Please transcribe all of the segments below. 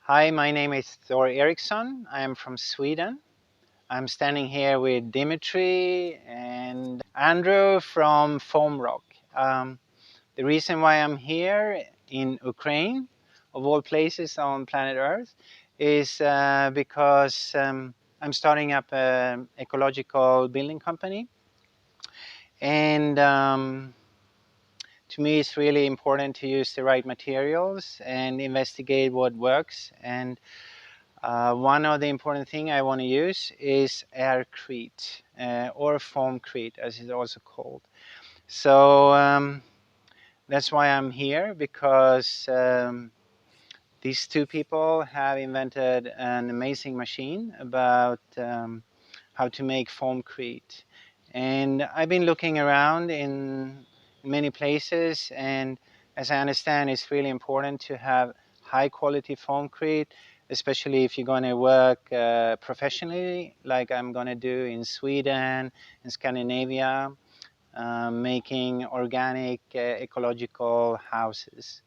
Hi, my name is Thor Eriksson. I am from Sweden. I'm standing here with Dimitri and Andrew from Foam Rock. The reason why I'm here in Ukraine, of all places on planet Earth, is because I'm starting up an ecological building company. And to me, it's really important to use the right materials and investigate what works. And one of the important thing I want to use is aircrete or foamcrete, as it's also called. So that's why I'm here, because these two people have invented an amazing machine about how to make foamcrete. And I've been looking around in many places, and as I understand, it's really important to have high quality foamcrete, especially if you're going to work professionally, like I'm going to do in Sweden and Scandinavia, making organic ecological houses.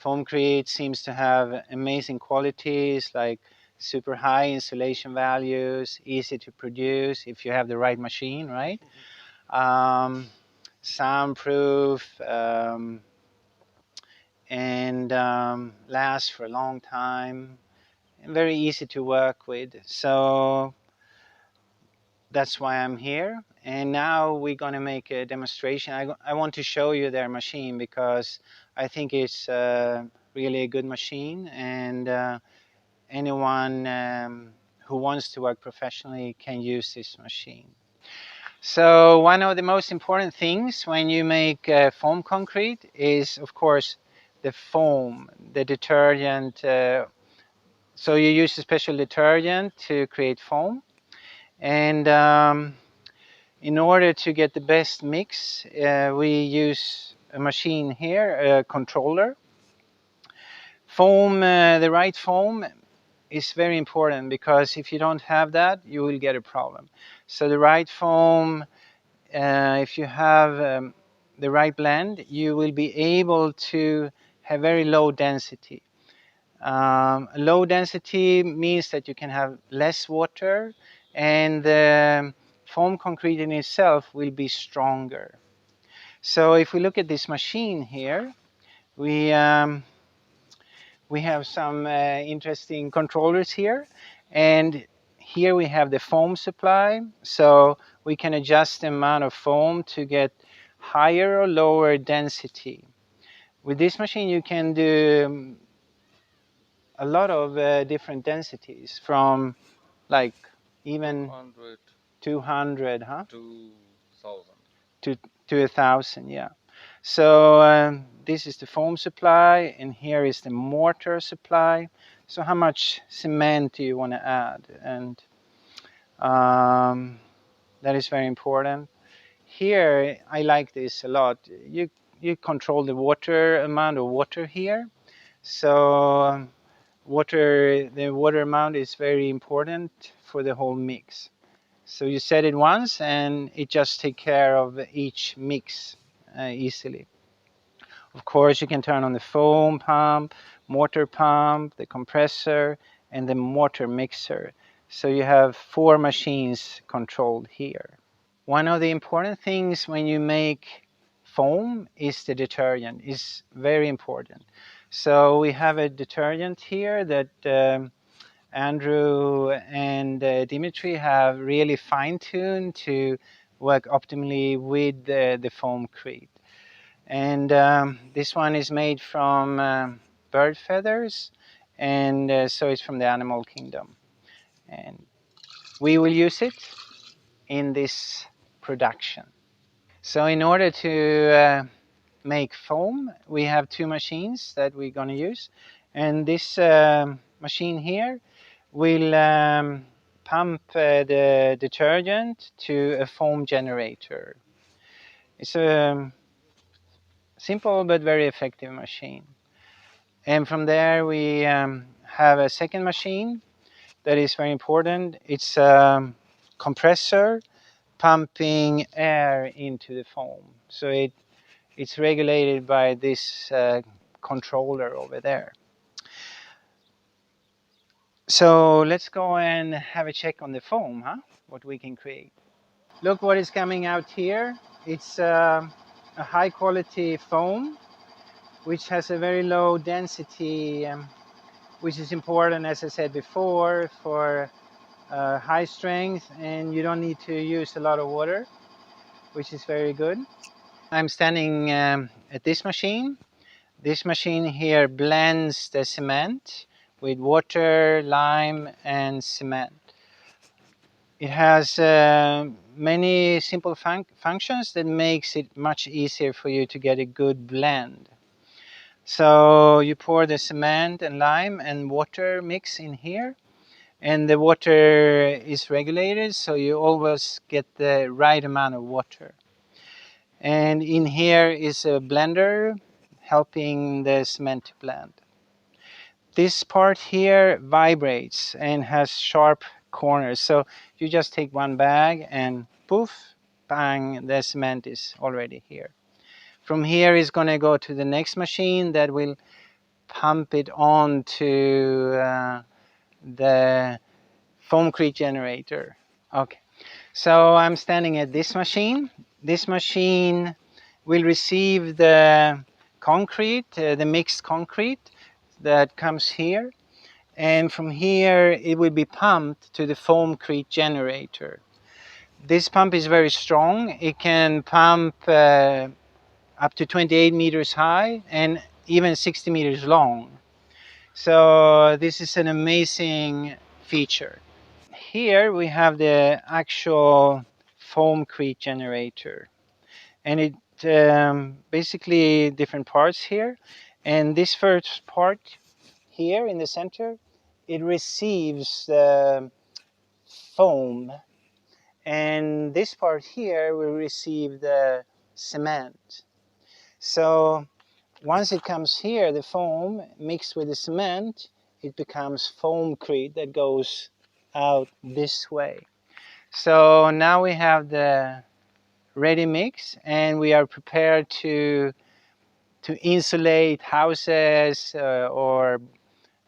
Foamcrete seems to have amazing qualities like super high insulation values, easy to produce if you have the right machine, right? Soundproof, and lasts for a long time, and very easy to work with. So that's why I'm here. And now we're going to make a demonstration. I want to show you their machine because I think it's really a good machine, and anyone who wants to work professionally can use this machine. So one of the most important things when you make foam concrete is, of course, the foam, the detergent. So you use a special detergent to create foam. And in order to get the best mix, we use a machine here, a controller. Foam, the right foam is very important, because if you don't have that, you will get a problem. So the right foam, if you have the right blend, you will be able to have very low density. Low density means that you can have less water, and the foam concrete in itself will be stronger. So if we look at this machine here, we have some interesting controllers here, and here we have the foam supply, so we can adjust the amount of foam to get higher or lower density. With this machine you can do a lot of different densities, from like even 200, huh? 2000. To 1,000, yeah. So this is the foam supply, and here is the mortar supply. So how much cement do you want to add? And that is very important. Here, I like this a lot. You control the water amount of water here. So the water amount is very important for the whole mix. So you set it once, and it just takes care of each mix easily. Of course, you can turn on the foam pump, mortar pump, the compressor, and the mortar mixer. So you have 4 machines controlled here. One of the important things when you make foam is the detergent. It's very important. So we have a detergent here that Andrew and Dimitri have really fine-tuned to work optimally with the foamcrete. And this one is made from bird feathers, and so it's from the animal kingdom. And we will use it in this production. So in order to make foam, we have 2 machines that we're going to use. And this machine here will pump the detergent to a foam generator. It's a simple but very effective machine. And from there we have a second machine that is very important. It's a compressor pumping air into the foam. So it's regulated by this controller over there. So let's go and have a check on the foam, what we can create. Look what is coming out here. It's a high quality foam which has a very low density, which is important, as I said before, for high strength, and you don't need to use a lot of water, which is very good. I'm standing at this machine. This machine here blends the cement with water, lime, and cement. It has many simple functions that makes it much easier for you to get a good blend. So you pour the cement and lime and water mix in here, and the water is regulated, so you always get the right amount of water. And in here is a blender helping the cement to blend. This part here vibrates and has sharp corners, so you just take one bag and poof, bang, the cement is already here. From here is going to go to the next machine that will pump it on to the foamcrete generator. Okay, so I'm standing at this machine. This machine will receive the concrete, the mixed concrete that comes here, and from here it will be pumped to the foamcrete generator. This pump is very strong. It can pump up to 28 meters high and even 60 meters long. So this is an amazing feature. Here we have the actual foamcrete generator, and it basically different parts here. And this first part here in the center, it receives the foam, and this part here will receive the cement. So once it comes here, the foam mixed with the cement, it becomes foamcrete that goes out this way. So now we have the ready mix, and we are prepared to insulate houses or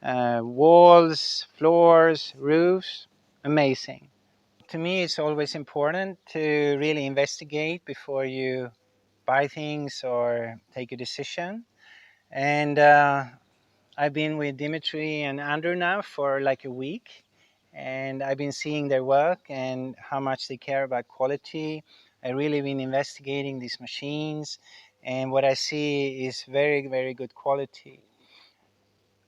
walls, floors, roofs. Amazing. To me, it's always important to really investigate before you buy things or take a decision. And I've been with Dimitri and Andrew now for like a week, and I've been seeing their work and how much they care about quality. I really been investigating these machines, and what I see is very, very good quality.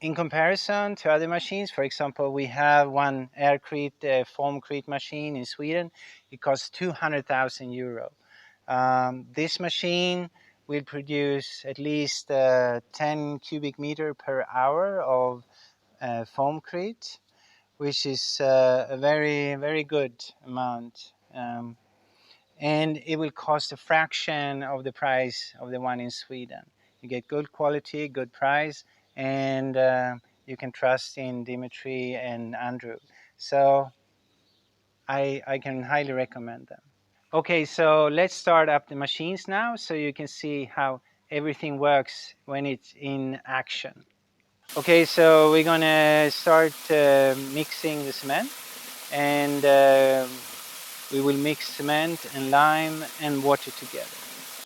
In comparison to other machines, for example, we have one aircrete, foamcrete machine in Sweden. It costs 200,000 euro. This machine will produce at least 10 cubic meter per hour of foamcrete, which is a very, very good amount. And it will cost a fraction of the price of the one in Sweden. You get good quality, good price, and you can trust in Dimitri and Andrew. So I can highly recommend them. Okay, so let's start up the machines now so you can see how everything works when it's in action. Okay, so we're gonna start mixing the cement, and we will mix cement and lime and water together.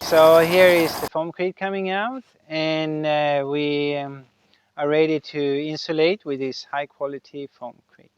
So here is the foamcrete coming out, and we are ready to insulate with this high quality foamcrete.